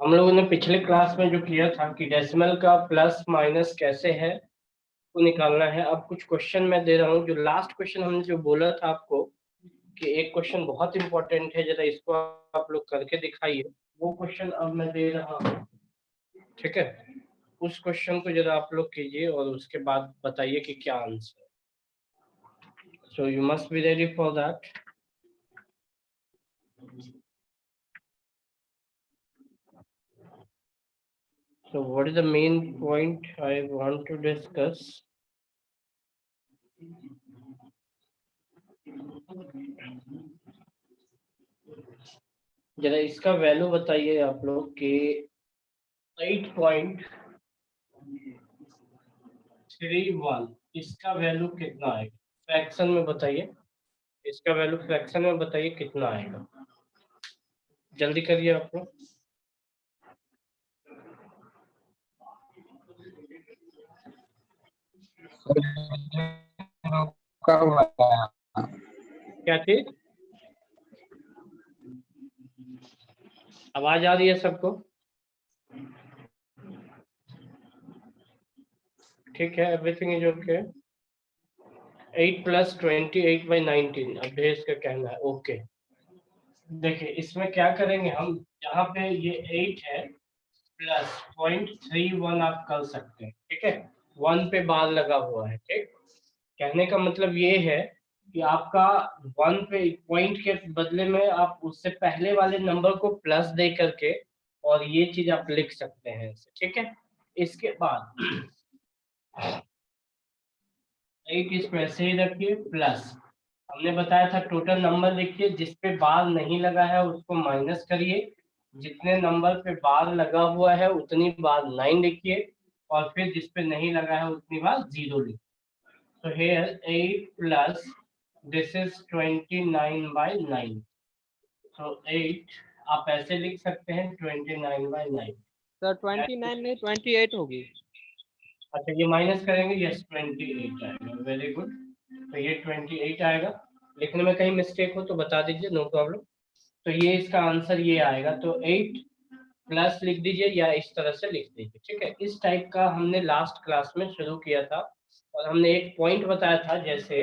हम लोगों ने पिछले क्लास में जो किया था कि डेसिमल का प्लस माइनस कैसे है वो निकालना है। अब कुछ क्वेश्चन मैं दे रहा हूँ। जो लास्ट क्वेश्चन हमने जो बोला था आपको कि एक क्वेश्चन बहुत इंपॉर्टेंट है, जरा इसको आप लोग करके दिखाइए, वो क्वेश्चन अब मैं दे रहा हूँ। ठीक है, उस क्वेश्चन को जरा आप लोग कीजिए और उसके बाद बताइए कि क्या आंसर है। So you must be ready for that. So what is the main point I want to discuss? जरा इसका वैल्यू बताइए आप लोग कि 8.31 इसका वैल्यू कितना आएगा फ्रैक्शन में बताइए। इसका वैल्यू फ्रैक्शन में बताइए कितना आएगा, जल्दी करिए आप लोग। क्या चीज, आवाज आ रही है सबको? ठीक है, एवरीथिंग इज ओके। 8 + 28/19 अभ्यस का कहना है ओके। देखिए इसमें क्या करेंगे हम, यहाँ पे ये 8 है प्लस 0.31 आप कर सकते हैं। ठीक है, 1 पे बार लगा हुआ है। ठीक, कहने का मतलब ये है कि आपका 1 पे पॉइंट के बदले में आप उससे पहले वाले नंबर को प्लस दे करके और ये चीज आप लिख सकते हैं। ठीक है, इसके बाद 8 इस पे ऐसे ही रखिए प्लस, हमने बताया था टोटल नंबर लिखिए, जिस पे बार नहीं लगा है उसको माइनस करिए, जितने नंबर पे बार लगा हुआ है उतनी बार 9 लिखिए और फिर जिस पे नहीं लगा है उतनी बार 0 लिखिए। So here 8 plus this is 29/9. So 8 आप ऐसे लिख सकते हैं 29/9। सर 29 नहीं 28 होगी। अच्छा ये माइनस करेंगे, यस 28 आएगा। वेरी गुड, तो ये 28 आएगा। लिखने में कहीं मिस्टेक हो तो बता दीजिए, नो प्रॉब्लम। तो ये इसका आंसर ये आएगा। तो 8 प्लस लिख दीजिए या इस तरह से लिख दीजिए। ठीक है, इस टाइप का हमने लास्ट क्लास में शुरू किया था और हमने एक पॉइंट बताया था जैसे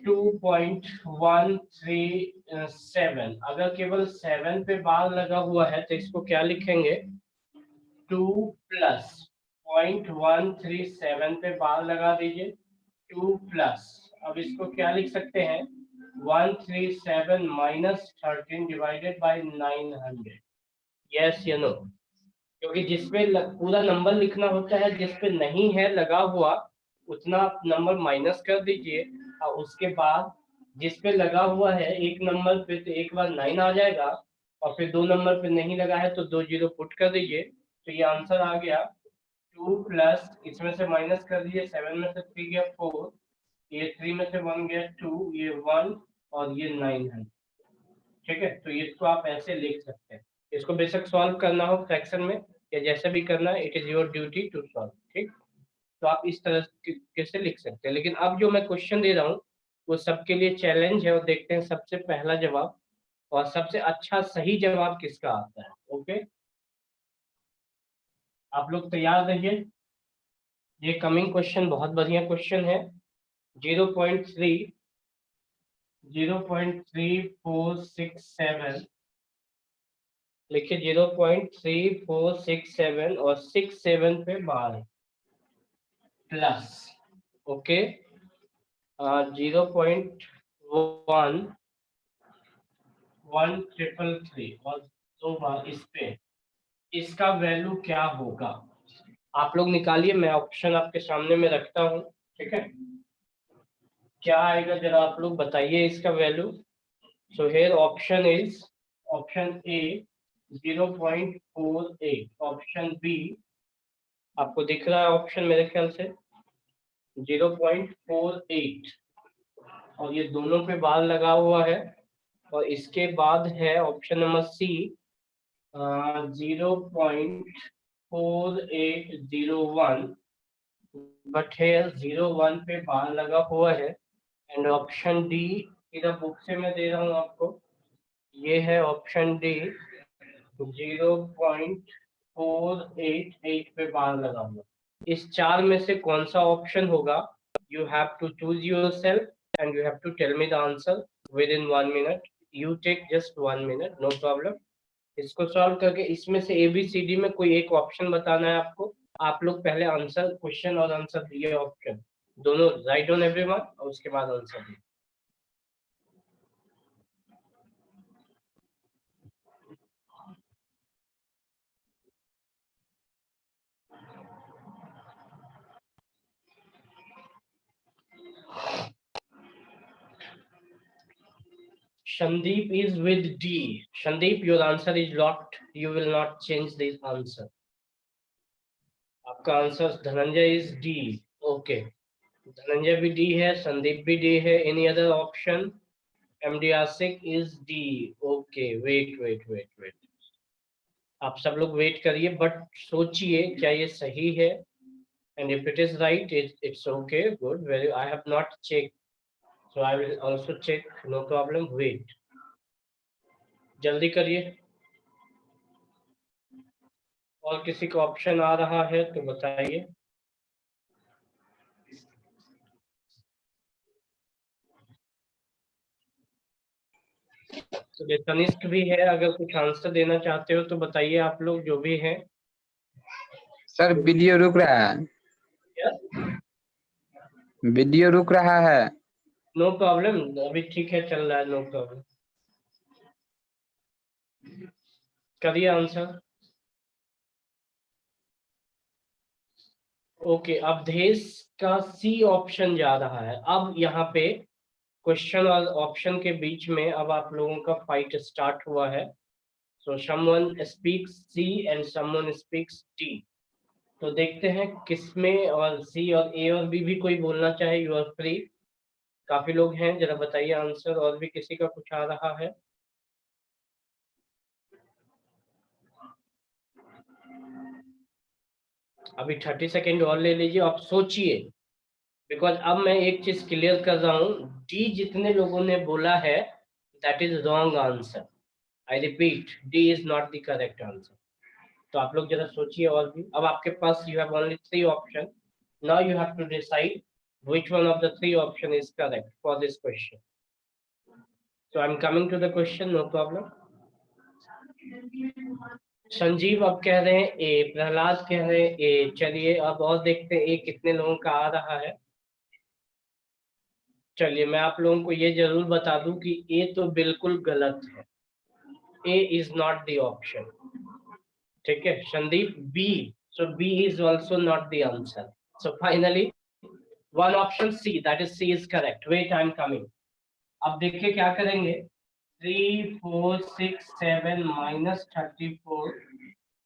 2.137, अगर केवल 7 पे बार लगा हुआ है तो इसको क्या लिखेंगे, 2 + 0.137 पे बार लगा दीजिए, 2 प्लस, अब इसको क्या लिख सकते हैं, 137 - 13 डिवाइडेड बाय 900। यस या नो? क्योंकि जिसपे पूरा नंबर लिखना होता है, जिसपे नहीं है लगा हुआ उतना आप नंबर माइनस कर दीजिए और उसके बाद जिस पे लगा हुआ है एक नंबर पे तो एक बार 9 आ जाएगा और फिर 2 नंबर पे नहीं लगा है तो 2 0 पुट कर दीजिए। तो ये आंसर आ गया 2 प्लस, इसमें से माइनस कर दीजिए, 7 में से 3 गया 4, ये 3 में से 1 गया 2, ये 1 और ये 9 है। ठीक है, तो इसको आप ऐसे लिख सकते हैं। इसको बेशक सॉल्व करना हो फ्रैक्शन में या जैसे भी करना है, it is your duty to solve. ठीक, तो आप इस तरह कैसे लिख सकते हैं। लेकिन अब जो मैं क्वेश्चन दे रहा हूँ वो सबके लिए चैलेंज है और देखते हैं सबसे पहला जवाब और सबसे अच्छा सही जवाब किसका आता है। ओके, आप लोग तैयार रहिए। ये कमिंग क्वेश्चन बहुत बढ़िया क्वेश्चन है। 0.3467 लिखिए, 0.3467 और 67 पे बार प्लस, ओके, 0.133 और 2 बार इस पे, इसका वैल्यू क्या होगा आप लोग निकालिए। मैं ऑप्शन आपके सामने में रखता हूँ। ठीक है, क्या आएगा जरा आप लोग बताइए इसका value. So here option is, option A 0.48, option B आपको दिख रहा है ऑप्शन मेरे ख्याल से 0.48 और ये दोनों पे बार लगा हुआ है और इसके बाद है ऑप्शन नंबर सी 0.4801 बट है 01 पे बार लगा हुआ है एंड ऑप्शन डी इधर बुक से मैं दे रहा हूँ आपको, ये है ऑप्शन डी 0.488 पे बार लगाऊंगा। इस चार में से कौन सा ऑप्शन होगा, you have to choose yourself and you have to tell me the answer within 1 minute. You take just 1 minute, no problem. इसको सॉल्व करके इसमें से ABCD में कोई एक ऑप्शन बताना है आपको। आप लोग पहले आंसर, क्वेश्चन और आंसर दिए ऑप्शन दोनों राइट ऑन एवरीवन, और उसके बाद आंसर दिए। Sandeep is with D. Sandeep, your answer is locked. You will not change this answer. आपका answer Dhananjay is D. Okay. Dhananjay भी D है, संदीप भी D है. Any other option? MD Asik is D. Okay. Wait. आप सब लोग wait करिए, but सोचिए क्या ये सही है. And if it is right, it's okay. Good. Very. I have not checked, so I will also check. No problem. Wait. जल्दी करिए. और किसी का ऑप्शन आ रहा है तो बताइए. तो तनिष्क भी है, अगर कुछ आंसर देना चाहते हो तो बताइए आप लोग जो भी हैं. सर वीडियो रुक रहा है. वीडियो रुक रहा है. नो प्रॉब्लम, अभी ठीक है, चल रहा है, नो प्रॉब्लम. करिए आंसर. ओके, अवधेश का सी ऑप्शन जा रहा है. अब यहाँ पे क्वेश्चन और ऑप्शन के बीच में अब आप लोगों का फाइट स्टार्ट हुआ है. So someone speaks C and someone speaks D. तो देखते हैं किसमें, और सी और ए और बी भी कोई बोलना चाहे, यू आर फ्री. काफी लोग हैं, जरा बताइए आंसर. और भी किसी का कुछ आ रहा है? अभी 30 सेकेंड और ले लीजिए, आप सोचिए. बिकॉज अब मैं एक चीज क्लियर कर रहा हूँ, डी जितने लोगों ने बोला है that is wrong answer. I repeat, D is not the correct answer. तो आप लोग जरा सोचिए. और भी अब आपके पास, you have only 3 option. Now you have to decide which one of the 3 option is correct for this question. So I'm coming to the question, no problem. Sanjeev अब कह रहे हैं ए, प्रहलाद कह रहे हैं ए. चलिए अब और देखते हैं ए कितने लोगों का आ रहा है. चलिए मैं आप लोगों को ये जरूर बता दूं कि ए तो बिल्कुल गलत है. A is not the option. ठीक है Sandeep, B. So B is also not the answer. So finally one option C, that is C is correct. Wait, I am coming. अब देखिए क्या करेंगे. 3 4 6 7 minus 34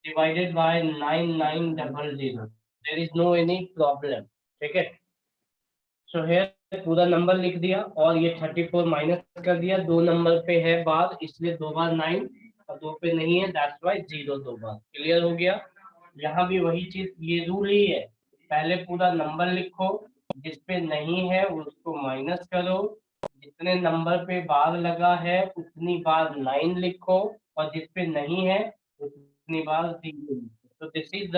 divided by 9900. There is no any problem. ठीक है. सो here पूरा number लिख दिया और ये 34 माइनस कर दिया. 2 नंबर पे है बार, इसलिए 2 बार 9 और 2 पे नहीं है, दैट्स व्हाई 0 2 बार. क्लियर हो गया. यहाँ भी वही चीज, ये रूल ही है. पहले पूरा नंबर लिखो, जिस पे नहीं है उसको माइनस करो, जितने नंबर पे बार लगा है उतनी बार 9 लिखो, और जिस पे नहीं है उतनी बार 0 लिखो. तो this is the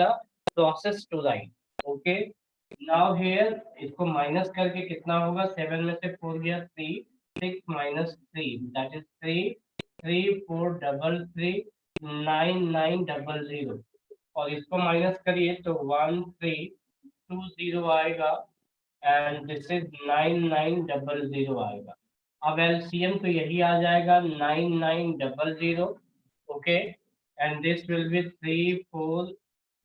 process to write. Okay, now here इसको माइनस करके कितना होगा. 7 में से 4 गया 3, 6 minus 3 दैट इज 3, 3 4 3 3 9 9 0. और इसको माइनस करिए तो 1 3 2 0 आएगा, एंड दिस इज 9 9 0 आएगा. अब एलसीएम तो यही आ जाएगा 9 9 0. Okay, and this will be 3 4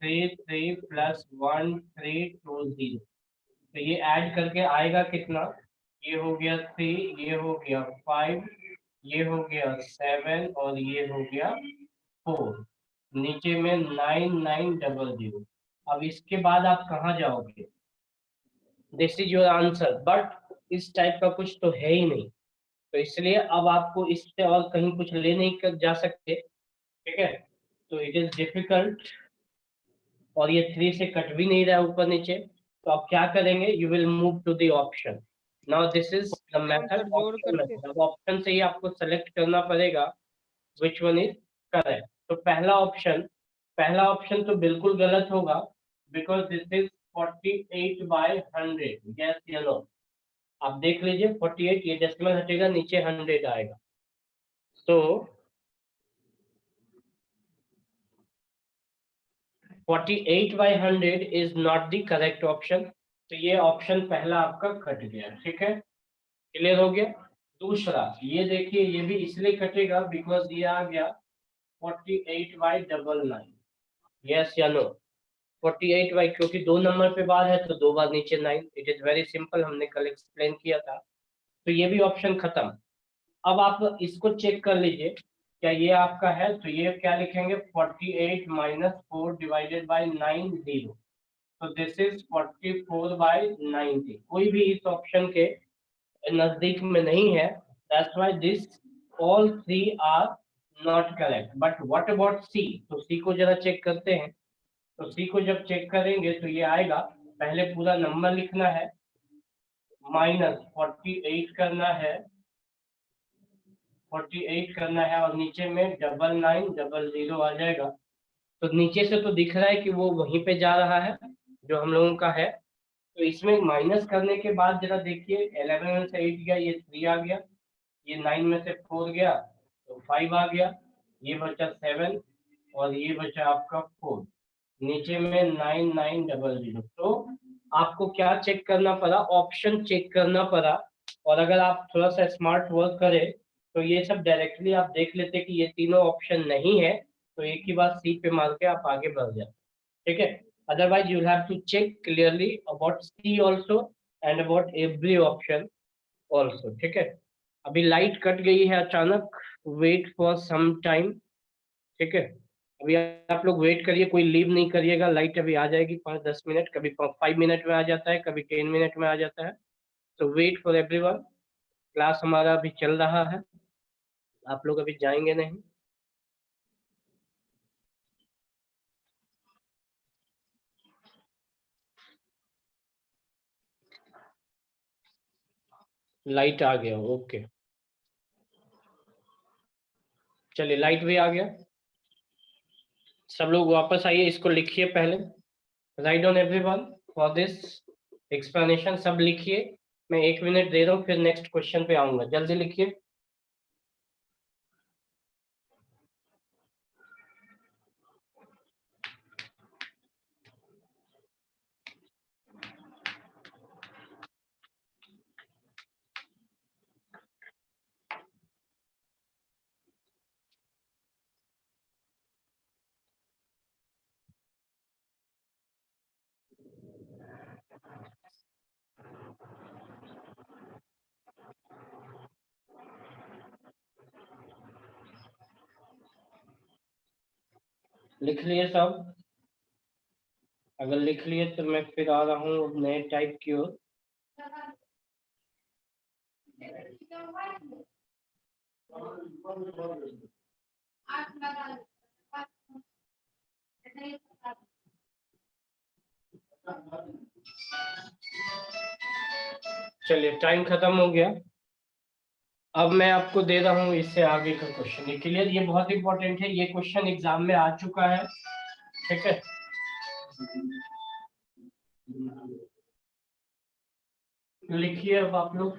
3 3 plus 1 3 2 0. तो ये ऐड करके आएगा कितना. ये हो गया 3, ये हो गया 5, ये हो गया 7 और ये हो गया 4. नीचे में 9 9 0. अब इसके बाद आप कहाँ जाओगे. This is your answer, but इस टाइप का कुछ तो है ही नहीं. तो इसलिए अब आपको इससे और कहीं कुछ ले नहीं कर जा सकते. ठीक है, तो इट इज डिफिकल्ट. और ये 3 से कट भी नहीं रहा ऊपर नीचे. तो आप क्या करेंगे, you will move to the option. Now this is the कौन मेथड, सर जोड़ ऑप्शन करके? मेथड। अब ऑप्शन से ही आपको सेलेक्ट करना पड़ेगा विच वन इज करेक्ट। तो पहला ऑप्शन तो बिल्कुल गलत होगा, बिकॉज दिस इज 48/100। यस या नो? आप देख लीजिए 48, ये डेसिमल हटेगा, नीचे 100 आएगा। तो 48/100 is not the correct option. तो ये ऑप्शन पहला आपका कट गया, ठीक है, क्लियर हो गया। दूसरा ये देखिए, ये भी इसलिए कटेगा बिकॉज ये आ गया 48/99। यस या नो? 48 क्योंकि 2 नंबर पे बार है तो 2 बार नीचे 9। इट इज वेरी सिंपल, हमने कल एक्सप्लेन किया था। तो ये भी ऑप्शन खत्म। अब आप इसको चेक कर लीजिए, क्या ये आपका है? तो ये क्या लिखेंगे, 48 माइनस 4 डिवाइडेड बाई 90। तो दिस इज 44/90। कोई भी इस ऑप्शन के नजदीक में नहीं है, that's why this all three are not correct. But what about C? तो सी को जरा चेक करते हैं। तो सी को जब चेक करेंगे तो ये आएगा, पहले पूरा नंबर लिखना है, माइनस 48 करना है, 48 करना है, और नीचे में 9900 आ जाएगा। तो नीचे से तो दिख रहा है कि वो वहीं पे जा रहा है जो हम लोगों का है। तो इसमें माइनस करने के बाद जरा देखिए, 11 में से 8 गया, ये 3 आ गया, ये 9 में से 4 गया तो 5 आ गया, ये बचा 7, और ये बचा आपका 4। नीचे में 9900। तो आपको क्या चेक करना पड़ा? ऑप्शन चेक करना पड़ा। और अगर आप थोड़ा सा स्मार्ट वर्क करें तो ये सब डायरेक्टली आप देख लेते कि ये तीनों ऑप्शन नहीं है, तो एक ही बार सी पे मार के आप आगे बढ़ जाते, ठीक है। Otherwise you have to check clearly about C also and about every option also, ठीक है। अभी लाइट कट गई है अचानक, वेट फॉर सम टाइम, ठीक है। अभी आप लोग वेट करिए, कोई लीव नहीं करिएगा, लाइट अभी आ जाएगी 5-10 मिनट, कभी 5 मिनट में आ जाता है, कभी 10 मिनट में आ जाता है। तो वेट फॉर एवरीवन। क्लास हमारा अभी चल रहा है, आप लोग अभी जाएंगे नहीं। लाइट आ गया, ओके, चलिए लाइट भी आ गया। सब लोग वापस आइए, इसको लिखिए पहले। Write down everyone for this explanation, सब लिखिए। मैं 1 मिनट दे रहा हूँ, फिर नेक्स्ट क्वेश्चन पे आऊंगा, जल्दी लिखिए। लिख लिए सब? अगर लिख लिए तो मैं फिर आ रहा हूँ नए टाइप की ओर। चलिए टाइम खत्म हो गया। अब मैं आपको दे रहा हूँ इससे आगे का क्वेश्चन, ये क्लियर, ये बहुत इंपॉर्टेंट है, ये क्वेश्चन एग्जाम में आ चुका है, ठीक है। लिखिए अब आप लोग,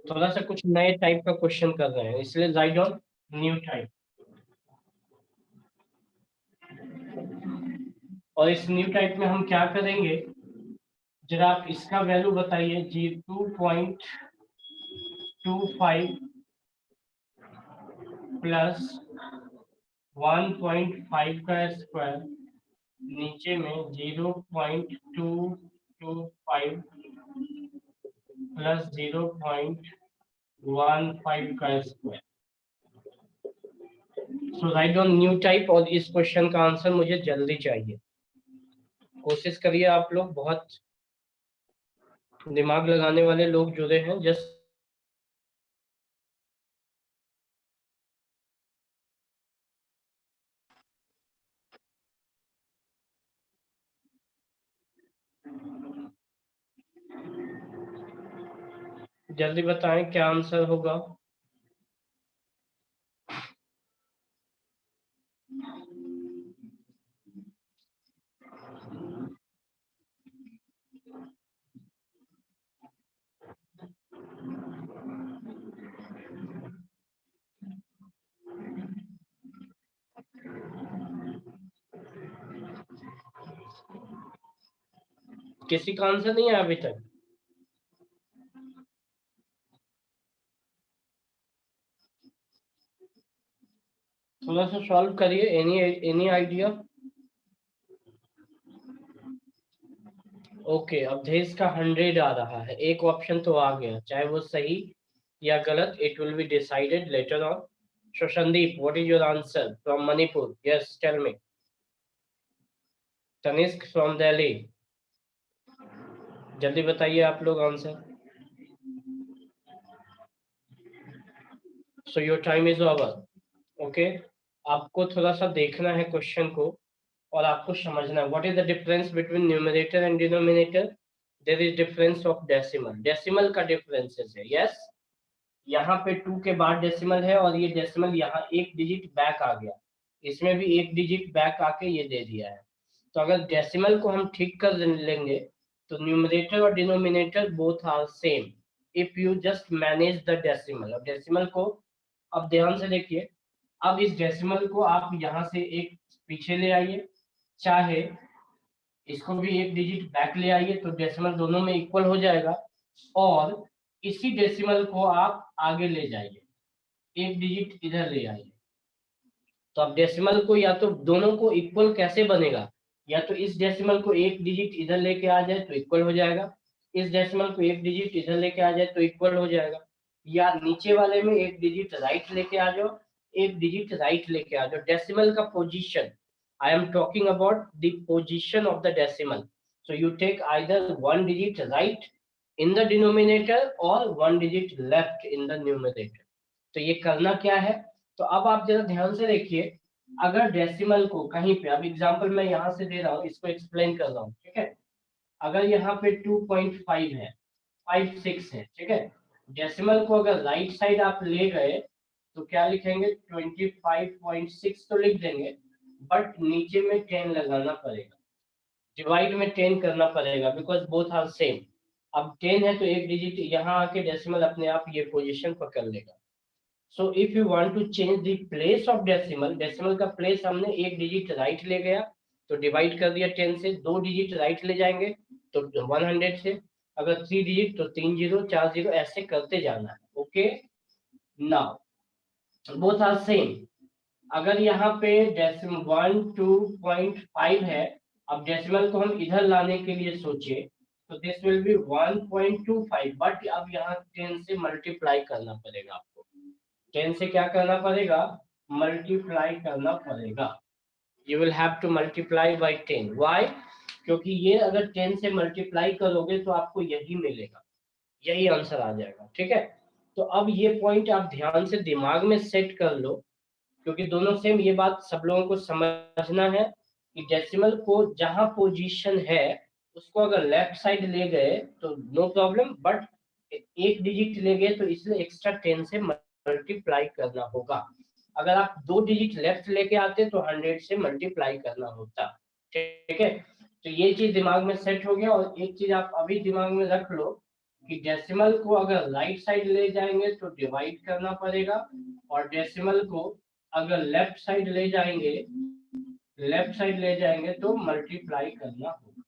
थोड़ा सा कुछ नए टाइप का क्वेश्चन कर रहे हैं, इसलिए राइट ऑन न्यू टाइप। और इस न्यू टाइप में हम क्या करेंगे, जरा आप इसका वैल्यू बताइए जी। 2.25 प्लस 1.5 का स्क्वायर, नीचे में 0.225 प्लस 0.15 का square. So right on new type. और इस क्वेश्चन का आंसर मुझे जल्दी चाहिए, कोशिश करिए आप लोग, बहुत दिमाग लगाने वाले लोग जुड़े हैं, जस्ट जल्दी बताएं क्या आंसर होगा। किसी का आंसर नहीं है अभी तक? थोड़ा सा सॉल्व करिए। Any idea? ओके, अवधेश का 100 आ रहा है। एक ऑप्शन तो आ गया, चाहे वो सही या गलत, it will be decided later on. So Sandeep, what is your answer from Manipur? Yes, tell me. Tanishk from Delhi, जल्दी बताइए आप लोग answer. So your time is over. Okay, आपको थोड़ा सा देखना है क्वेश्चन को और आपको समझना है what is the difference between numerator and denominator. There is difference of decimal. Decimal का डिफरेंसेस है। यस, यहाँ पे 2 के बाद डेसिमल है और ये डेसिमल यहाँ एक डिजिट बैक आ गया, इसमें भी एक डिजिट बैक आके ये दे दिया है। तो अगर डेसिमल को हम ठीक कर लेंगे तो न्यूमरेटर और denominator both are same if you just manage the decimal. और डेसिमल को अब ध्यान से देखिए, अब इस डेसिमल को आप यहाँ से एक पीछे ले आइए, चाहे इसको भी एक डिजिट बैक ले आइए, तो डेसिमल दोनों में इक्वल हो जाएगा। और इसी डेसिमल को आप आगे ले जाइए, एक डिजिट इधर ले आइए। तो अब डेसिमल को या तो दोनों को इक्वल कैसे बनेगा, या तो इस डेसिमल को एक डिजिट इधर लेके आ जाए तो इक्वल हो जाएगा, इस डेसिमल को एक डिजिट इधर लेके आ जाए तो इक्वल हो जाएगा, या नीचे वाले में एक डिजिट राइट लेके आ जाओ, एक डिजिट राइट लेके आ जाओ। डेसिमल का position, I am talking about the position of the decimal. So you take either one digit right in the denominator और one digit left in the numerator. तो ये करना क्या है, तो अब आप जरा ध्यान से देखिए, अगर डेसिमल को कहीं पे, अब एग्जांपल मैं यहाँ से दे रहा हूँ, इसको एक्सप्लेन कर रहा हूँ, ठीक है। अगर यहाँ पे 2.5 है, 56 है, ठीक है। डेसिमल को अगर राइट साइड आप ले गए तो क्या लिखेंगे, 25.6 तो लिख देंगे, बट नीचे में 10 लगाना पड़ेगा, डिवाइड में 10 करना पड़ेगा, बिकॉज बोथ आर सेम। अब 10 है तो एक डिजिट यहाँ आके डेसिमल अपने आप ये पोजीशन पकड़ लेगा। So if you want to change the place of decimal, decimal का प्लेस हमने एक डिजिट राइट ले गया तो डिवाइड कर दिया 10 से, दो डिजिट राइट ले जाएंगे तो 100 से, अगर 3 डिजिट तो 3 जीरो 4 जीरो ऐसे करते जाना है। Okay, now both are same. अगर यहाँ पे डेसिमल 1 2.5 है, अब डेसिमल को हम इधर लाने के लिए सोचे तो दिस विल बी 1.25, बट अब यहाँ 10 से मल्टीप्लाई करना पड़ेगा आपको। 10 से क्या करना पड़ेगा, मल्टीप्लाई करना पड़ेगा। You will have to multiply by 10। Why? क्योंकि ये अगर 10 से मल्टीप्लाई करोगे तो आपको यही मिलेगा, यही आंसर आ जाएगा, ठीक है। तो अब ये पॉइंट आप ध्यान से दिमाग में सेट कर लो, क्योंकि दोनों सेम, ये बात सब लोगों को समझना है कि डेसिमल को जहां पोजीशन है उसको अगर लेफ्ट साइड ले गए तो नो प्रॉब्लम, बट एक डिजिट ले गए तो इसलिए एक्स्ट्रा 10 से मल्टीप्लाई करना होगा। अगर आप दो डिजिट लेफ्ट लेके आते तो 100 से मल्टीप्लाई करना होता, ठीक है। तो ये चीज दिमाग में सेट हो गया। और एक चीज आप अभी दिमाग में रख लो कि डेसिमल को अगर राइट साइड ले जाएंगे तो डिवाइड करना पड़ेगा, और डेसिमल को अगर लेफ्ट साइड ले जाएंगे, लेफ्ट साइड ले जाएंगे तो मल्टीप्लाई करना होगा।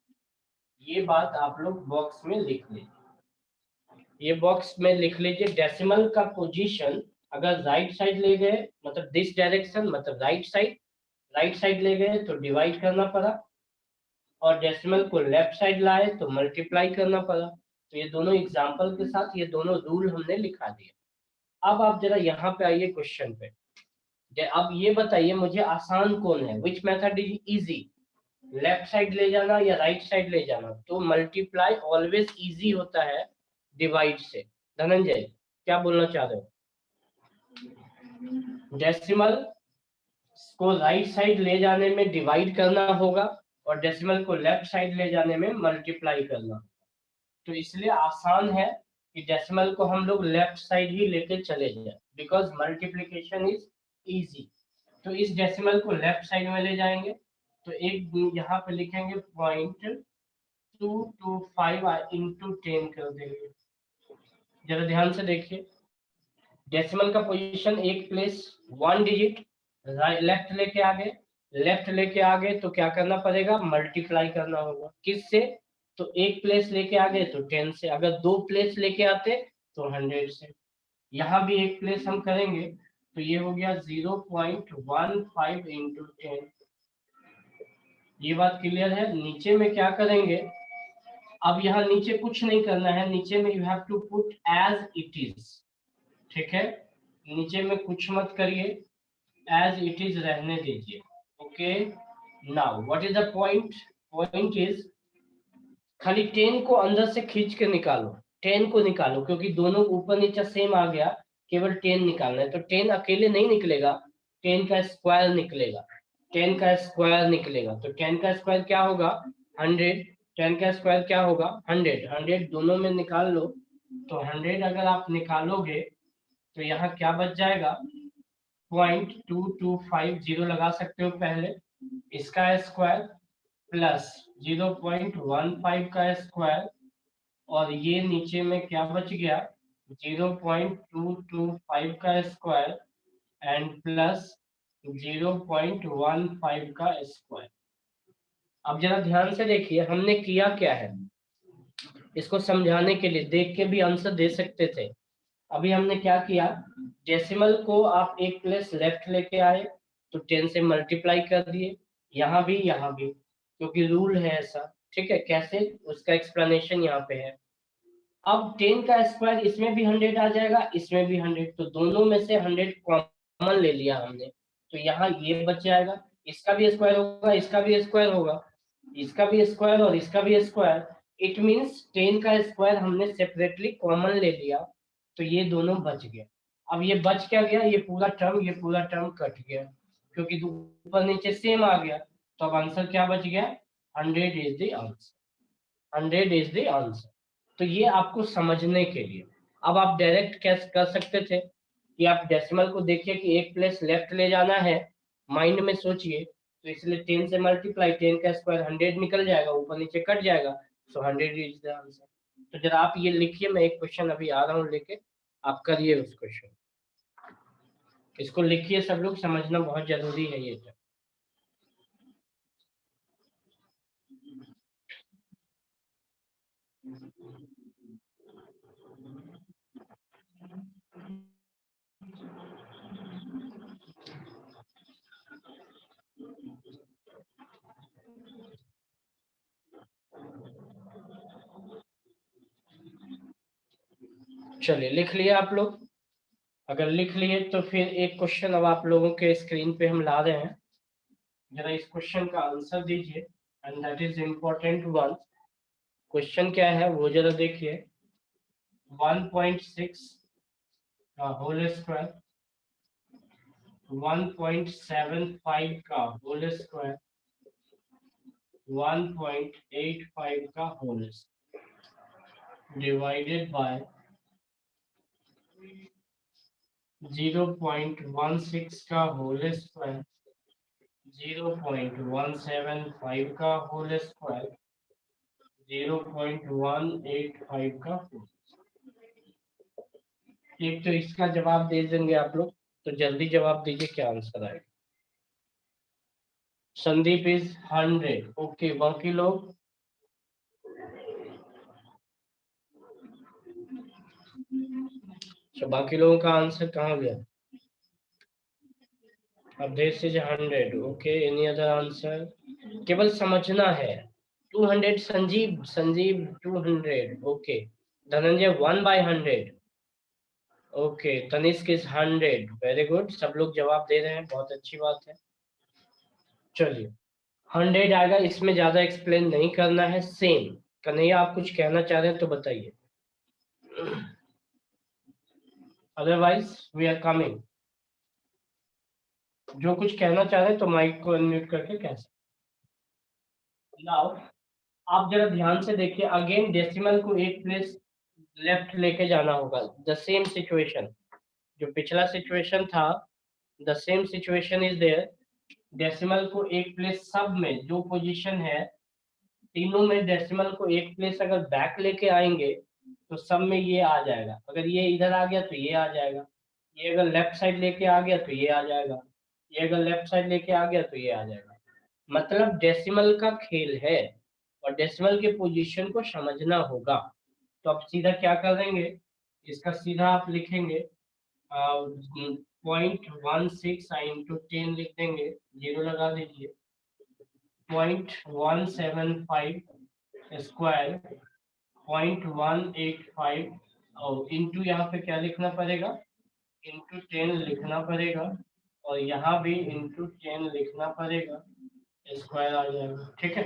ये बात आप लोग बॉक्स में लिख लीजिए, ये बॉक्स में लिख लीजिए। डेसिमल का पोजीशन अगर राइट साइड ले गए, मतलब दिस डायरेक्शन, मतलब राइट साइड, राइट साइड ले गए तो डिवाइड करना पड़ा, और डेसिमल को लेफ्ट साइड लाए तो मल्टीप्लाई करना पड़ा। तो ये दोनों एग्जांपल के साथ ये दोनों रूल हमने लिखा दिए। अब आप जरा यहाँ पे आइए क्वेश्चन पे। अब ये बताइए मुझे आसान कौन है, which method is easy, left side ले जाना या राइट साइड ले जाना। तो मल्टीप्लाई ऑलवेज इजी होता है डिवाइड से। धनंजय, क्या बोलना चाह रहे हो? डेसिमल को राइट साइड ले जाने में डिवाइड करना होगा और डेसिमल को लेफ्ट साइड ले जाने में मल्टीप्लाई करना। तो इसलिए आसान है कि डेसिमल को हम लोग लेफ्ट साइड ही लेके चले जाए, बिकॉज मल्टीप्लीकेशन इज इजी। तो इस डेसिमल को लेफ्ट साइड में ले जाएंगे, तो एक यहाँ पे लिखेंगे 0.225 इंटू 10 कर देंगे। जरा ध्यान से देखिए, डेसिमल का पोजीशन एक प्लेस 1 डिजिट लेफ्ट लेके आगे तो क्या करना पड़ेगा, मल्टीप्लाई करना होगा। किससे, तो एक प्लेस लेके आगे तो 10 से, अगर 2 प्लेस लेके आते तो 100 से। यहाँ भी एक प्लेस हम करेंगे तो ये हो गया 0.15 इंटू 10। ये बात क्लियर है। नीचे में क्या करेंगे, अब यहाँ नीचे कुछ नहीं करना है, नीचे में you have to put as it is. ठीक है, नीचे में कुछ मत करिए, एज इट इज रहने दीजिए। Okay, now what is the point, point is खाली 10 को अंदर से खींच के निकालो, 10 को निकालो, क्योंकि दोनों ऊपर नीचे सेम आ गया, केवल 10 निकालना है। तो 10 अकेले नहीं निकलेगा, 10 का स्क्वायर निकलेगा, 10 का स्क्वायर निकलेगा। तो 10 का स्क्वायर क्या होगा, 100। 10 का स्क्वायर क्या होगा, 100। 100 दोनों में निकाल लो, तो 100 अगर आप निकालोगे तो यहाँ क्या बच जाएगा, 0.225, जीरो लगा सकते हो पहले, इसका स्क्वायर प्लस 0.15 का स्क्वायर, और ये नीचे में क्या बच गया, 0.225 का स्क्वायर एंड प्लस 0.15 का स्क्वायर। अब जरा ध्यान से देखिए हमने किया क्या है, इसको समझाने के लिए देख के भी आंसर दे सकते थे। अभी हमने क्या किया, डेसिमल को आप एक प्लेस लेफ्ट लेके आए तो 10 से मल्टीप्लाई कर दिए, यहाँ भी क्योंकि रूल है ऐसा। ठीक है, कैसे, उसका एक्सप्लेनेशन यहाँ पे है। अब 10 का स्क्वायर इसमें भी 100 आ जाएगा, इसमें भी 100, तो दोनों में से 100 कॉमन ले लिया हमने, तो यहाँ ये बच जाएगा, इसका भी स्क्वायर होगा, इसका भी स्क्वायर होगा, इसका भी स्क्वायर और इसका भी स्क्वायर। इट मींस 10 का स्क्वायर हमने सेपरेटली कॉमन ले लिया, तो ये दोनों बच गए। अब ये बच क्या गया, ये पूरा टर्म कट गया, क्योंकि ऊपर नीचे सेम आ गया। तो अब आंसर क्या बच गया, 100 is the answer, 100 is the answer. तो ये आपको समझने के लिए। अब आप डायरेक्ट कैसे कर सकते थे कि आप डेसिमल को देखिए कि एक प्लेस लेफ्ट ले जाना है, माइंड में सोचिए, तो इसलिए 10 से मल्टीप्लाई, 10 का स्क्वायर 100 निकल जाएगा, ऊपर नीचे कट जाएगा, सो 100 इज द आंसर। तो जरा आप ये लिखिए, मैं एक क्वेश्चन अभी आ रहा हूँ लेके, आप करिए उस क्वेश्चन, इसको लिखिए, सब लोग समझना बहुत जरूरी है ये। चलिए लिख लिया आप लोग, अगर लिख लिए तो फिर एक क्वेश्चन अब आप लोगों के स्क्रीन पे हम ला रहे हैं, जरा इस क्वेश्चन का आंसर दीजिए, and that is important one. Question क्या है वो जरा देखिए, 1.6 का होल स्क्वायर, 1.75 का होल स्क्वायर, 1.85 का होल स्क्वायर डिवाइडेड बाय 0.16 का होल स्क्वायर, 0.175 का होल स्क्वायर, 0.185 का होल। एक तो इसका जवाब दे देंगे आप लोग, तो जल्दी जवाब दीजिए क्या आंसर आएगा। संदीप इज 100, ओके, बाकी लोग, तो बाकी लोगों का आंसर कहाँ गया, अब this is 100, okay, any other answer, केवल समझना है। 200 Sanjeev 200, okay, Dhananjay 1/100, okay, Tanishk is 100, very good, सब लोग जवाब दे रहे हैं, बहुत अच्छी बात है। चलिए 100 आएगा, इसमें ज्यादा एक्सप्लेन नहीं करना है, सेम। कन्हैया आप कुछ कहना चाह रहे हैं तो बताइए, अदरवाइज वी आर कमिंग। जो कुछ कहना चाह रहे हैं तो माइक को अनम्यूट करके कह सकते। नाउ आप जरा ध्यान से देखिए, अगेन डेसिमल को एक प्लेस लेफ्ट लेके जाना होगा। द सेम सिचुएशन, जो पिछला सिचुएशन था, the same situation is there. Decimal को एक प्लेस सब में जो पोजीशन है, तीनों में डेसिमल को एक प्लेस अगर बैक लेके आएंगे तो सब में ये आ जाएगा। अगर ये इधर आ गया तो ये आ जाएगा, ये अगर लेफ्ट साइड लेके आ गया तो ये आ जाएगा, ये अगर लेफ्ट साइड लेके आ गया तो ये आ जाएगा। मतलब डेसिमल का खेल है और डेसिमल के पोजीशन को समझना होगा। तो आप सीधा क्या कर देंगे, इसका सीधा आप लिखेंगे 0.16 इंटू 10 लिख देंगे, 0 लगा दीजिए, 0.175 स्क्वायर 0.185 और इंटू यहाँ पे क्या लिखना पड़ेगा, इंटू 10 लिखना पड़ेगा और यहाँ भी इंटू 10 लिखना पड़ेगा, स्क्वायर आ जाएगा। ठीक है,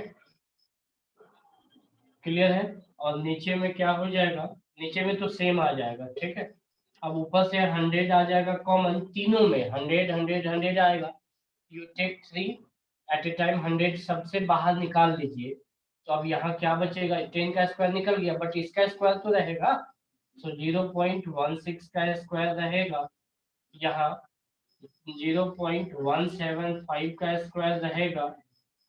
क्लियर है। और नीचे में क्या हो जाएगा, नीचे में तो सेम आ जाएगा। ठीक है, अब ऊपर से 100 आ जाएगा कॉमन, तीनों में 100 100 100 आएगा। You take 3 at a time, 100 सबसे बाहर निकाल लीजिए। तो अब यहाँ क्या बचेगा, 10 का स्क्वायर निकल गया बट इसका स्क्वायर तो रहेगा, सो 0.16 का स्क्वायर रहेगा, यहाँ 0.175 का स्क्वायर रहेगा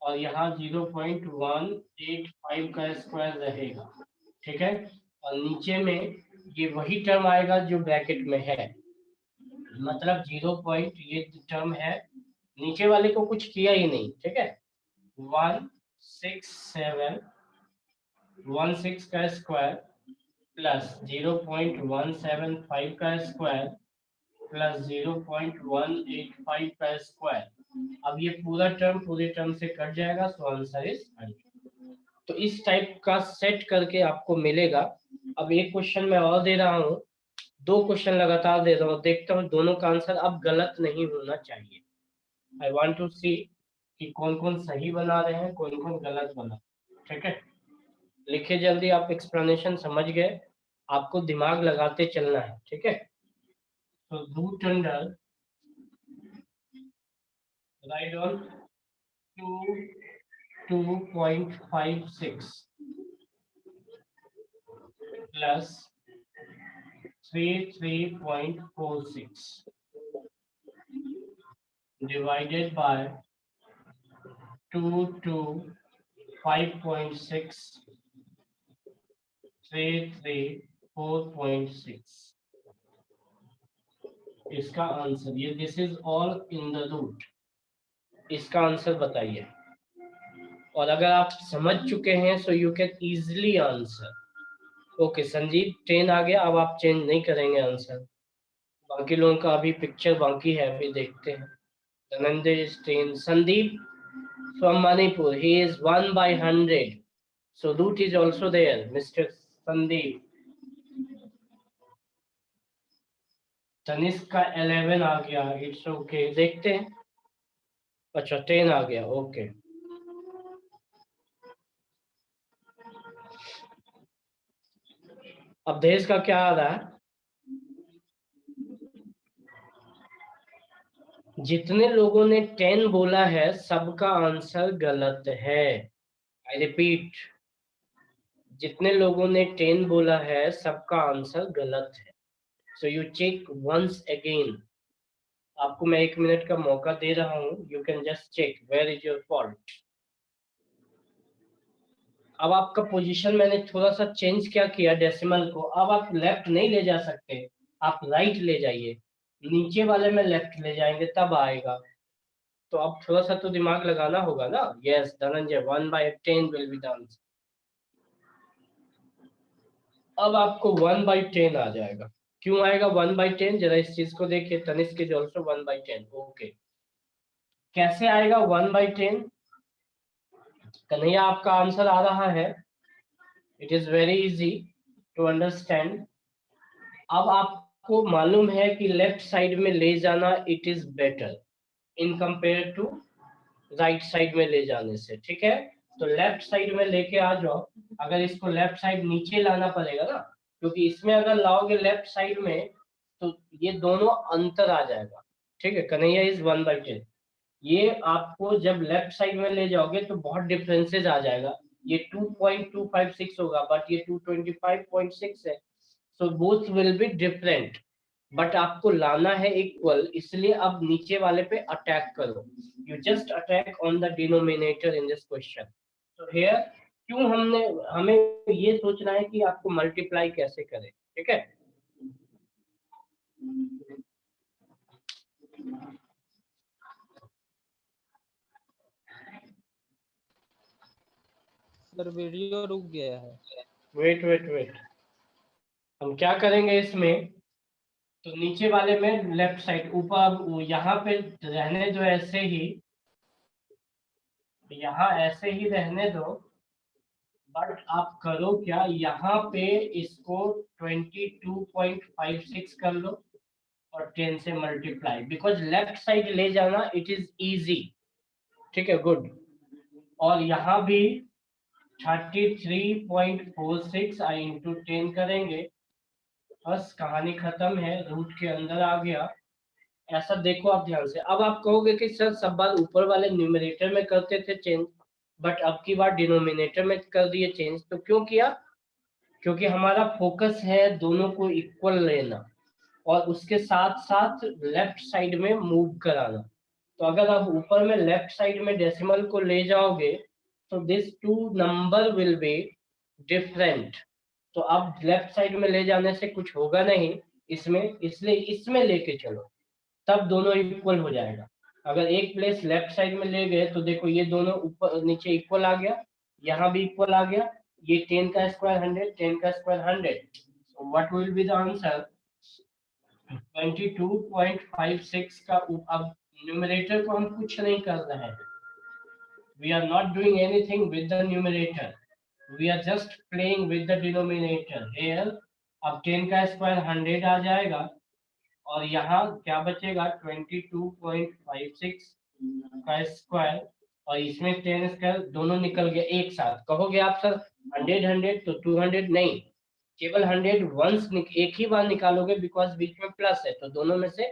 और यहाँ 0.185 का स्क्वायर रहेगा। ठीक है, और नीचे में ये वही टर्म आएगा जो ब्रैकेट में है, मतलब 0 पॉइंट ये टर्म है, नीचे वाले को कुछ किया ही नहीं। ठीक है, 16716 का स्क्वायर प्लस 0.175 का स्क्वायर प्लस 0.185 का स्क्वायर। अब ये पूरा टर्म पूरे टर्म से कट जाएगा, सो आंसर इज 100। तो इस टाइप का सेट करके आपको मिलेगा। अब एक क्वेश्चन मैं और दे रहा हूँ, 2 क्वेश्चन लगातार दे रहा हूँ, देखता हूँ दोनों का आंसर अब गलत नहीं होना चाहिए। आई वांट टू सी कि कौन कौन सही बना रहे हैं, कौन कौन गलत बना। ठीक है, लिखिए जल्दी, आप एक्सप्लेनेशन समझ गए, आपको दिमाग लगाते चलना है। ठीक है, तो root under, right on 2.56 plus 3.46 divided by 2 to 5.6 4.6। इसका आंसर ये, this is all in the root. इसका आंसर बताइए, और अगर आप समझ चुके हैं so you can easily answer. Okay Sanjeev, 10 आ गया, अब आप चेंज नहीं करेंगे आंसर, बाकी लोगों का अभी पिक्चर बाकी है, अभी देखते हैं। Dhananjay is 10, Sandeep from Manipur, he is 1/100, so root is also there, Mr. Sandeep। Tanishq का 11 आ गया, इट्स ओके, देखते हैं। अच्छा 10 आ गया, ओके। अब देश का क्या आ रहा है, जितने लोगों ने 10 बोला है सबका आंसर गलत है। आई रिपीट, जितने लोगों ने 10 बोला है सबका आंसर गलत है। So you check once again, आपको मैं 1 मिनट का मौका दे रहा हूं, you can just check where is your fault. अब आपका पोजीशन मैंने थोड़ा सा चेंज क्या किया डेसिमल को, अब आप लेफ्ट नहीं ले जा सकते, आप राइट ले जाइए, नीचे वाले में लेफ्ट ले जाएंगे तब आएगा। तो अब थोड़ा सा तो दिमाग लगाना होगा ना। Yes Dhananjay, 1/10 will be the answer. अब आपको 1/10 आ जाएगा। क्यों आएगा 1/10, जरा इस चीज को देखिए। Tanishk is also 1/10, okay. कैसे आएगा 1/10? कन्हैया आपका आंसर आ रहा है, it is very easy to understand. अब आपको मालूम है कि लेफ्ट साइड में ले जाना it is better in compare to right side में ले जाने से। ठीक है, तो लेफ्ट साइड में लेके आ जाओ। अगर इसको लेफ्ट साइड नीचे लाना पड़ेगा ना, क्योंकि इसमें अगर लाओगे लेफ्ट साइड में तो ये दोनों अंतर आ जाएगा। ठीक है, कन्हैया इज 1/10। ये आपको जब लेफ्ट साइड में ले जाओगे तो बहुत डिफरेंसेस आ जाएगा। ये 2.256 होगा बट ये 225.6 है, so both will be different, but आपको लाना है इक्वल, इसलिए अब नीचे वाले पे अटैक करो. You just attack on the denominator in this question. So here क्यों हमें ये सोचना है कि आपको मल्टीप्लाई कैसे करें. ठीक है. सर वीडियो रुक गया है. वेट हम क्या करेंगे इसमें, तो नीचे वाले में लेफ्ट साइड ऊपर यहाँ पे रहने दो ऐसे ही, यहाँ ऐसे ही रहने दो, बट आप करो क्या, यहाँ पे इसको 22.56 कर लो और 10 से मल्टीप्लाई, बिकॉज लेफ्ट साइड ले जाना इट इज इजी. ठीक है, गुड. और यहाँ भी 33.46 आई इंटू 10 करेंगे, बस कहानी खत्म है, रूट के अंदर आ गया. ऐसा देखो आप ध्यान से. अब आप कहोगे कि सर सब बार ऊपर वाले न्यूमरेटर में करते थे चेंज, बट अब की बार डिनोमिनेटर में कर दिए चेंज. तो क्यों किया? क्योंकि हमारा फोकस है दोनों को इक्वल लेना और उसके साथ साथ लेफ्ट साइड में मूव कराना. तो अगर आप ऊपर में लेफ्ट साइड में डेसिमल को ले जाओगे तो this two number will be different. तो अब लेफ्ट साइड में ले जाने से कुछ होगा नहीं इसमें, इसलिए इसमें लेके चलो, तब दोनों इक्वल हो जाएगा. अगर एक प्लेस लेफ्ट साइड में ले गए तो देखो ये दोनों ऊपर नीचे इक्वल आ गया, यहाँ भी इक्वल आ गया. ये 10 का स्क्वायर 100, 10 का square 100. So what will be the answer? 22.56 का अब न्यूमरेटर को हम कुछ नहीं कर रहे हैं. We are not doing anything with the numerator. We are just playing with the denominator. Here अब 10 का स्क्वायर 100 आ जाएगा और यहाँ क्या बचेगा 22.56 का स्क्वायर, और इसमें 10 स्क्वायर दोनों निकल गए एक साथ. कहोगे आप सर 100 तो 200 नहीं, केवल 100 वंस एक ही बार निकालोगे, बिकॉज बीच में प्लस है, तो दोनों में से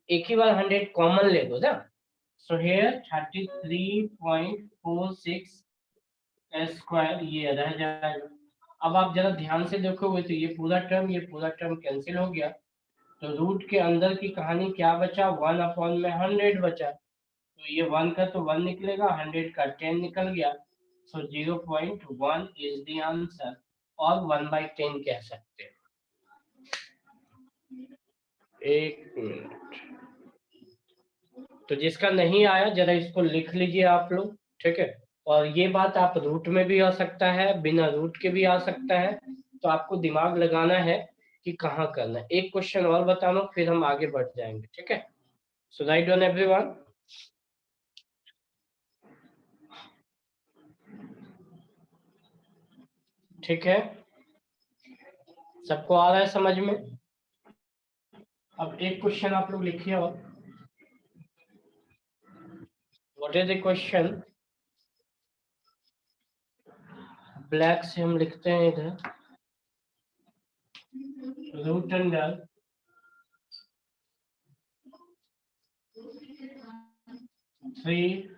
एक ही बार 100 कॉमन ले दो ना. सो हियर 33.46 स्क्वायर ये रह जाएगा. अब आप जरा ध्यान से देखोगे तो ये पूरा टर्म कैंसिल हो गया, तो रूट के अंदर की कहानी क्या बचा, 1/100 बचा. तो ये 1 का तो 1 निकलेगा, 100 का 10 निकल गया. सो 0.1 इज द आंसर, और 1/10 कह सकते हैं. एक मिनट, तो जिसका नहीं आया जरा इसको लिख लीजिए आप लोग. ठीक है. और ये बात आप रूट में भी आ सकता है, बिना रूट के भी आ सकता है, तो आपको दिमाग लगाना है कि कहाँ करना है. एक क्वेश्चन और बता लो फिर हम आगे बढ़ जाएंगे. ठीक है. सो राइट ऑन एवरीवन. ठीक है, सबको आ रहा है समझ में? अब एक क्वेश्चन आप लोग लिखिए. और what is the question? Black से हम लिखते हैं इधर, root under 3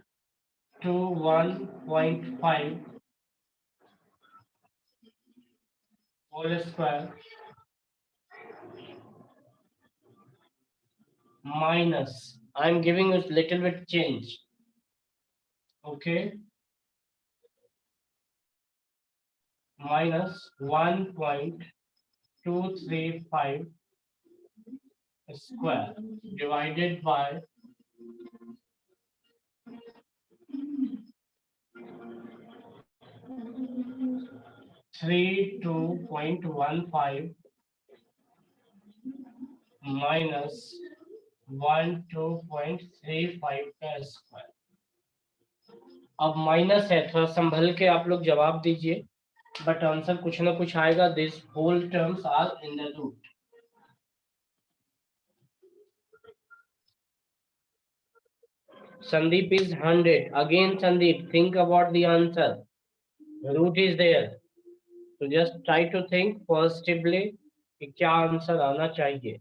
to 1.5 whole square minus, I am giving a little bit change. Okay, minus 1.235 square divided by 32.15 minus 12.35 का स्क्वायर. अब माइनस है, थोड़ा संभल के आप लोग जवाब दीजिए, बट आंसर कुछ ना कुछ आएगा. This whole terms are in the root. Sandeep is 100. Again, Sandeep, think about the answer. Root is there. So just try to think positively कि क्या आंसर आना चाहिए.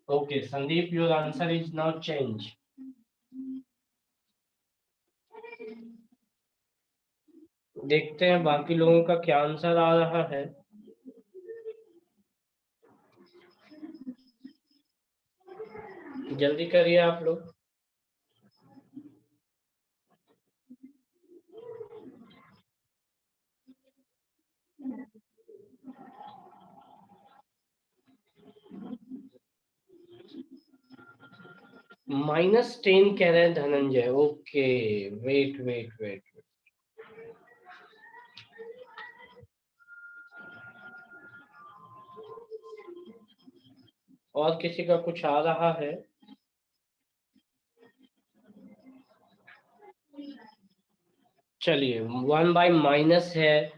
Okay, Sandeep, your answer is now changed. देखते हैं बाकी लोगों का क्या आंसर आ रहा है। जल्दी करिए आप लोग। -10 कह रहे हैं Dhananjay. Okay, wait wait wait. और किसी का कुछ आ रहा है? चलिए, 1/- है,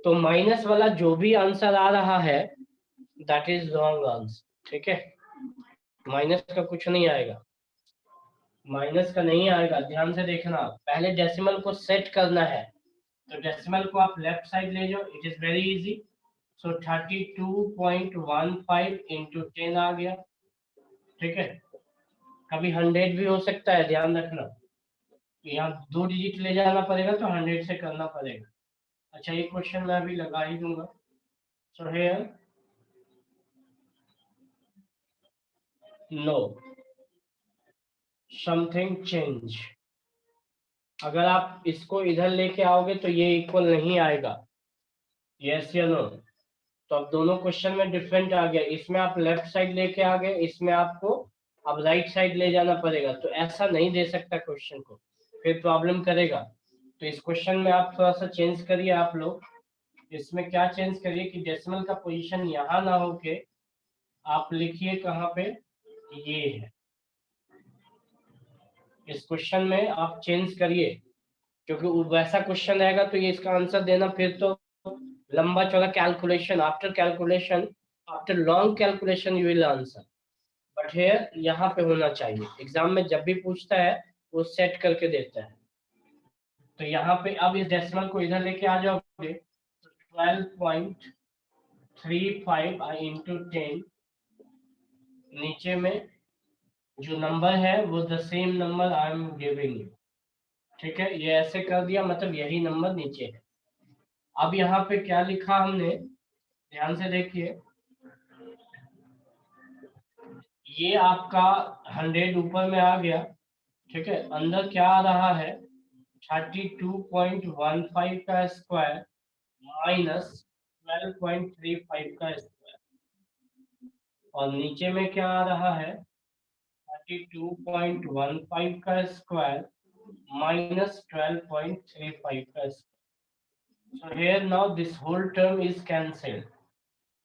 तो माइनस वाला जो भी आंसर आ रहा है दैट इज रॉन्ग आंसर। ठीक है, माइनस का कुछ नहीं आएगा, माइनस का नहीं आएगा। ध्यान से देखना, पहले डेसिमल को सेट करना है। तो डेसिमल को आप लेफ्ट साइड ले जाओ, it is very easy. So 32.15 into 10 आ गया। ठीक है, कभी 100 भी हो सकता है, ध्यान रखना। यहाँ 2 डिजिट ले जाना पड़ेगा तो 100 से करना पड़ेगा। अच्छा, ये क्वेश्चन मैं अभी लगा ही दूंगा। So here know something change. अगर आप इसको इधर लेके आओगे तो ये इक्वल नहीं आएगा, यस या नो। तो अब दोनों क्वेश्चन में डिफरेंट आ गया। इसमें आप लेफ्ट साइड लेके आ गए, इसमें आपको अब राइट साइड ले जाना पड़ेगा। तो ऐसा नहीं दे सकता क्वेश्चन को, फिर प्रॉब्लम करेगा। तो इस क्वेश्चन में आप थोड़ा सा चेंज करिए आप लोग। इसमें क्या चेंज करिए कि डेसिमल का पोजीशन यहाँ ना होके आप लिखिए कहाँ पे, ये है। इस क्वेश्चन में आप चेंज करिए, क्योंकि वैसा क्वेश्चन रहेगा तो ये इसका आंसर देना फिर तो लंबा चौड़ा calculation, after long calculation you will answer. But here यहाँ पे होना चाहिए। एग्जाम में जब भी पूछता है वो सेट करके देता है। तो यहाँ पे अब इस डेसिमल को इधर लेके आ जाओगे, 12.35 इंटू 10, नीचे में जो नंबर है वो the same number I am giving you. ठीक है, ये ऐसे कर दिया, मतलब यही नंबर नीचे है। अब यहाँ पे क्या लिखा हमने, ध्यान से देखिए। ये आपका 100 ऊपर में आ गया। ठीक है, अंदर क्या आ रहा है, 32.15 का स्क्वायर माइनस 12.35 का स्क्वायर, और नीचे में क्या आ रहा है, 32.15 का स्क्वायर माइनस 12.35 का square. So here now this whole term is cancelled।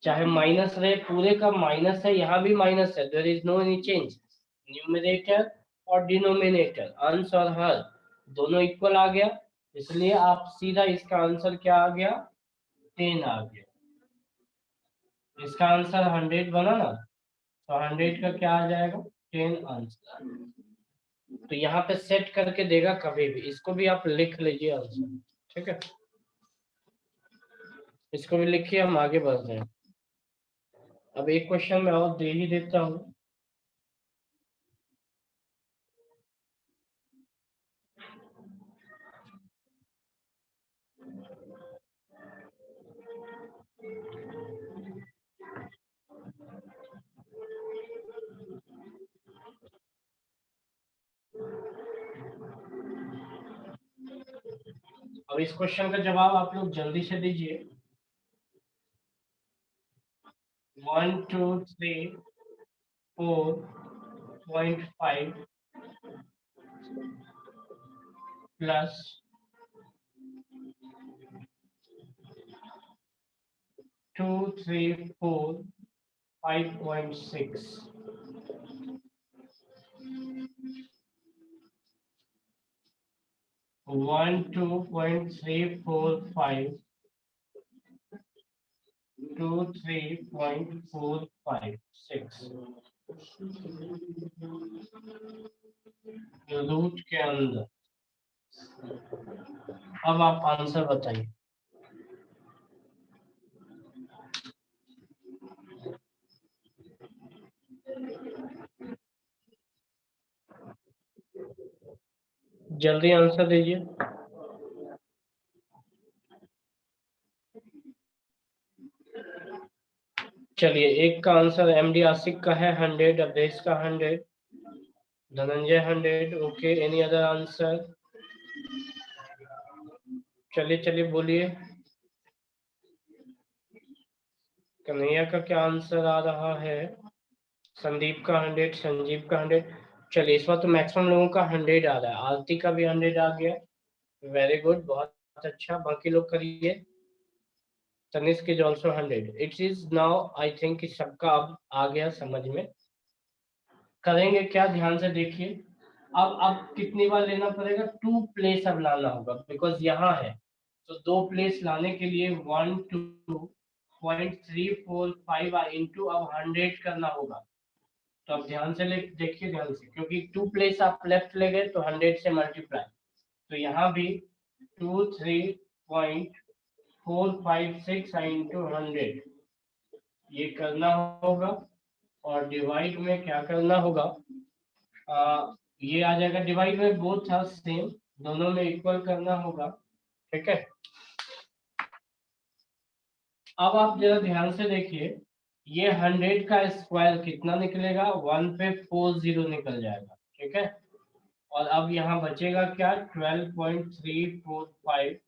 चाहे माइनस रहे, पूरे का माइनस है, यहाँ भी माइनस है, there is no any change. Numerator और डिनोमिनेटर, अंश और हर दोनों इक्वल आ गया, इसलिए आप सीधा इसका आंसर क्या आ गया, 10 आ गया। इसका आंसर 100 बना ना, तो 100 का क्या आ जाएगा, 10 आंसर। तो यहाँ पे सेट करके देगा कभी भी, इसको भी आप लिख लीजिए आंसर। ठीक है, इसको भी लिखिए, हम आगे बढ़ रहे हैं। अब एक क्वेश्चन मैं और दे ही देता हूँ। अब इस क्वेश्चन का जवाब आप लोग जल्दी से दीजिए। 1 2 3 4.5 प्लस 2 3 4 5.6 1 2.345 2 3.456 रूट के अंदर। अब आप आंसर बताइए। जल्दी आंसर दीजिए। चलिए एक का आंसर एमडी आसिक का है 100, अवधेश का 100, Dhananjay 100। Okay, any other answer? चलिए चलिए बोलिए, कन्हैया का क्या आंसर आ रहा है? संदीप का 100, संजीव का 100। चलिए इस बार तो मैक्सिमम लोगों का 100 आ रहा है। आरती का भी 100 आ गया, वेरी गुड, बहुत अच्छा। बाकी लोग करिए। Tanishk is also 100। It is now I think कि सबका अब आ गया समझ में। करेंगे क्या, ध्यान से देखिए। अब कितनी बार लेना पड़ेगा? 2 प्लेस अब लाना होगा, बिकॉज यहाँ है तो 2 प्लेस लाने के लिए 1 2.345 इंटू अब 100 करना होगा। तो अब ध्यान से देखिए ध्यान से, क्योंकि 2 प्लेस आप लेफ्ट ले गए तो 100 से मल्टीप्लाई, तो यहाँ भी 23.456 इंटू 100 ये करना होगा। और डिवाइड में क्या करना होगा? ये आ जाएगा डिवाइड में, बोथ था सेम, दोनों में इक्वल करना होगा। ठीक है, अब आप जरा ध्यान से देखिए, ये 100 का स्क्वायर कितना निकलेगा? 1 पे 40 निकल जाएगा। ठीक है, और अब यहाँ बचेगा क्या? 12.345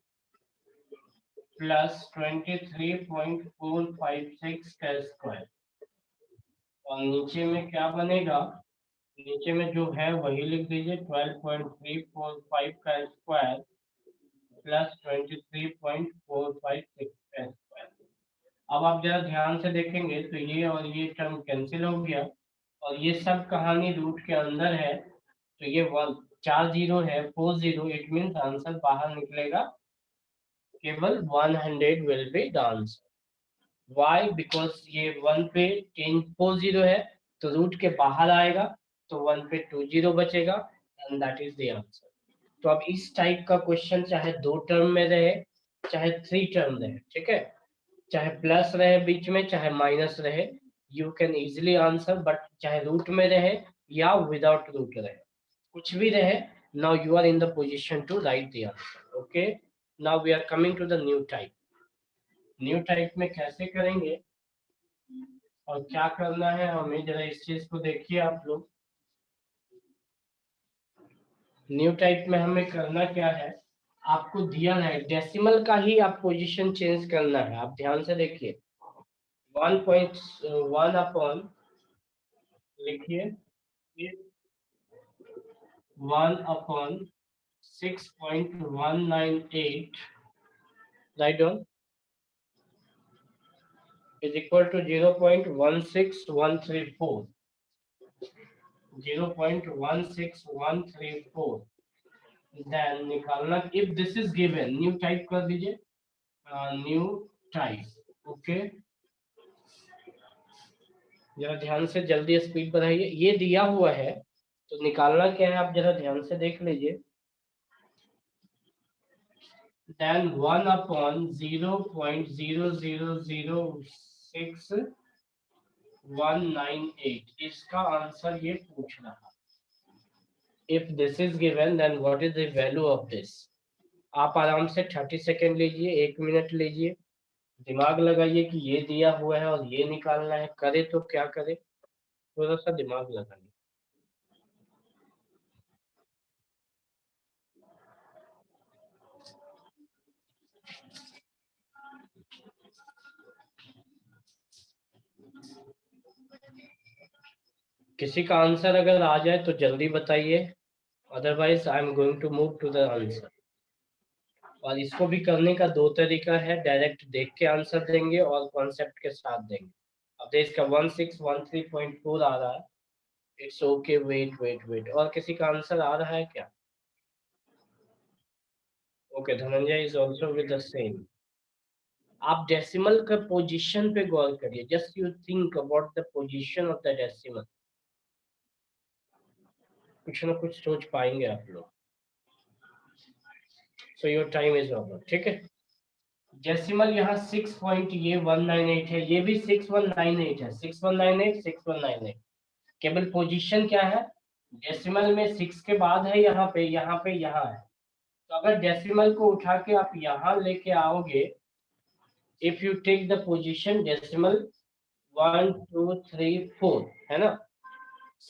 प्लस 23.456 का स्क्वायर। और नीचे में क्या बनेगा? नीचे में जो है वही लिख दीजिए, 12.345 का स्क्वायर प्लस 23.456 का स्क्वायर। अब आप जरा ध्यान से देखेंगे तो ये और ये टर्म कैंसिल हो गया, और ये सब कहानी रूट के अंदर है, तो ये 4 जीरो है, 40, इट मीन्स आंसर बाहर निकलेगा, केवल 100 will be the answer. Why? Because ये 1 पे 1040 है, तो रूट के बाहर आएगा, तो 1 पे 20 बचेगा, and that is the answer. तो अब इस टाइप का क्वेश्चन चाहे 2 टर्म में रहे, चाहे 3 टर्म रहे, ठीक है, चाहे प्लस रहे बीच में, चाहे माइनस रहे, you can easily answer. But चाहे रूट में रहे या विदाउट रूट रहे, कुछ भी रहे, now you are in the position to write the answer. Okay, now we are coming to the new type. New type में कैसे करेंगे और क्या करना है हमें, जरा इस चीज को देखिए आप लोग। न्यू टाइप में हमें करना क्या है, आपको दिया है डेसिमल का ही आप पोजीशन चेंज करना है। आप ध्यान से देखिए, 1.1 अपॉन, लिखिए 1 upon 6.198 write down is equal to 0.16134, 0.16134। Then निकालना, if this is given, new टाइप कर दीजिए, न्यू टाइप। ओके, जरा ध्यान से जल्दी स्पीड बढ़ाइए, ये दिया हुआ है तो निकालना क्या है आप जरा ध्यान से देख लीजिए। देन 1 अपॉन 0.0006198, इसका आंसर ये पूछ रहा। If this is given then what is the value of this? आप आराम से 30 सेकेंड लीजिए, 1 मिनट लीजिए, दिमाग लगाइए कि ये दिया हुआ है और ये निकालना है, करे तो क्या करे, थोड़ा सा दिमाग लगाइए। किसी का आंसर अगर आ जाए तो जल्दी बताइए, otherwise I am going to move to the answer. और इसको भी करने का 2 तरीका है, डायरेक्ट देख के आंसर देंगे और कॉन्सेप्ट के साथ देंगे। अब तो इसका 1613.4 आ रहा है, it's okay, wait wait wait, और किसी का आंसर आ रहा है क्या? Okay, Dhananjay is also with the same. आप डेसिमल का पोजीशन पे गौर करिए, just you think about the position of the decimal, कुछ ना कुछ सोच पाएंगे आप लोग। So your time is over. ठीक है, डेसिमल यहाँ 6.198 है, ये भी 6198 है, 6198 6198। केवल पोजीशन क्या है, डेसिमल में 6 के बाद है, यहाँ पे यहाँ पे यहाँ है, तो अगर डेसिमल को उठा के आप यहाँ लेके आओगे, if you take the position decimal 1 2 3 4 है ना,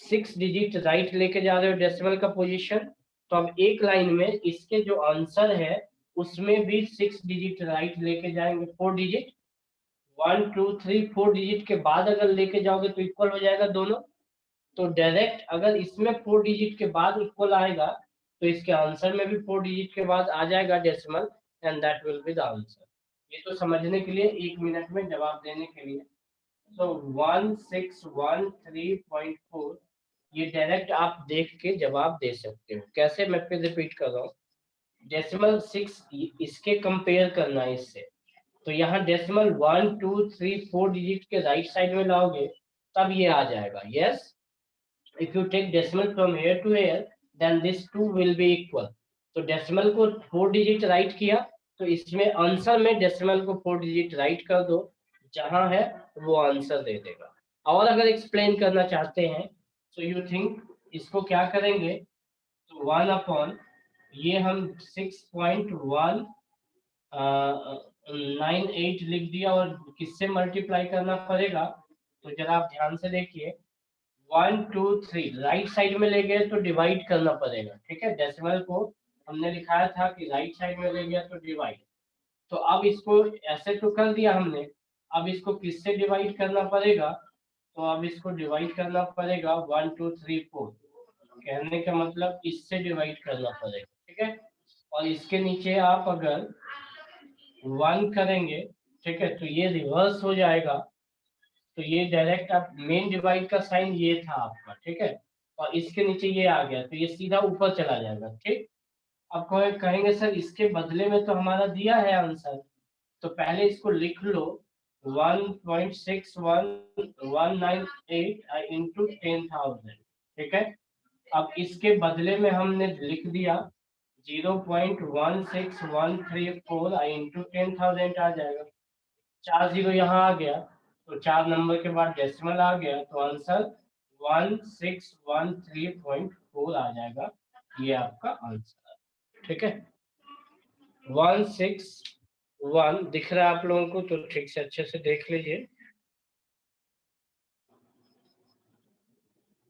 6 डिजिट राइट लेके जा रहे हो डेसिमल का पोजीशन, तो अब एक लाइन में इसके जो आंसर है उसमें भी 6 डिजिट राइट लेके जाएंगे, 4 डिजिट, 1 2 3 4 डिजिट के बाद अगर लेके जाओगे तो इक्वल हो जाएगा दोनों। तो डायरेक्ट अगर इसमें 4 डिजिट के बाद इक्वल आएगा तो इसके आंसर में भी 4 डिजिट के बाद आ जाएगा decimal, and that will be the answer. ये तो समझने के लिए 1 मिनट में जवाब देने के लिए। तो 1613.4 ये डायरेक्ट आप देख के जवाब दे सकते हो। कैसे, मैं फिर रिपीट कर रहा हूँ, डेसिमल 6 इसके कंपेयर करना है इससे, तो यहाँ डेसिमल 1 2 3 4 डिजिट के राइट साइड में लाओगे तब ये आ जाएगा। Yes, if you take decimal from here to here then this two will be equal। तो डेसिमल को 4 डिजिट राइट किया तो इसमें आंसर में डेसिमल को 4 डिजिट राइट कर दो, जहां है वो आंसर दे देगा। और अगर एक्सप्लेन करना चाहते हैं तो यू थिंक इसको क्या करेंगे, तो 1 अपॉन ये हम 6.198 लिख दिया, और किससे मल्टीप्लाई करना पड़ेगा, तो जरा आप ध्यान से देखिए, 1 2 3 राइट साइड में ले गए तो डिवाइड करना पड़ेगा, ठीक है। डेसिमल को हमने लिखाया था कि राइट साइड में ले गया तो डिवाइड, तो अब इसको ऐसे तो कर दिया हमने, अब इसको किससे डिवाइड करना पड़ेगा, तो अब इसको डिवाइड करना पड़ेगा 1 2 3 4, कहने का मतलब इससे डिवाइड करना पड़ेगा, ठीक है। और इसके नीचे आप अगर 1 करेंगे, ठीक है, तो ये रिवर्स हो जाएगा, तो ये डायरेक्ट आप मेन डिवाइड का साइन ये था आपका, ठीक है, और इसके नीचे ये आ गया तो ये सीधा ऊपर चला जाएगा, ठीक। अब कहेंगे सर इसके बदले में तो हमारा दिया है आंसर, तो पहले इसको लिख लो 1.61198 इंटू 10,000, ठीक है। अब इसके बदले में हमने लिख दिया 0.16134 इंटू 10,000 आ जाएगा, 4 जीरो यहाँ आ गया तो 4 नंबर के बाद डेसिमल आ गया, तो आंसर 1613.4 आ जाएगा, ये आपका आंसर है, ठीक है। 161 दिख रहा है आप लोगों को, तो ठीक से अच्छे से देख लीजिए,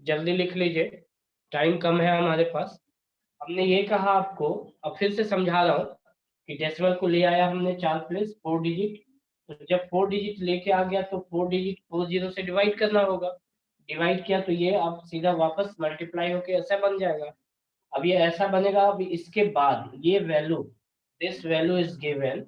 जल्दी लिख लीजिए, टाइम कम है हमारे पास। हमने ये कहा आपको, अब फिर से समझा रहा हूँ कि डेसिमल को ले आया हमने 4 प्लेस 4 डिजिट, तो जब 4 डिजिट लेके आ गया तो 4 डिजिट 4 जीरो से डिवाइड करना होगा, डिवाइड किया तो ये अब सीधा वापस मल्टीप्लाई होके ऐसा बन जाएगा। अब ये ऐसा बनेगा, अब इसके बाद ये value, this value is given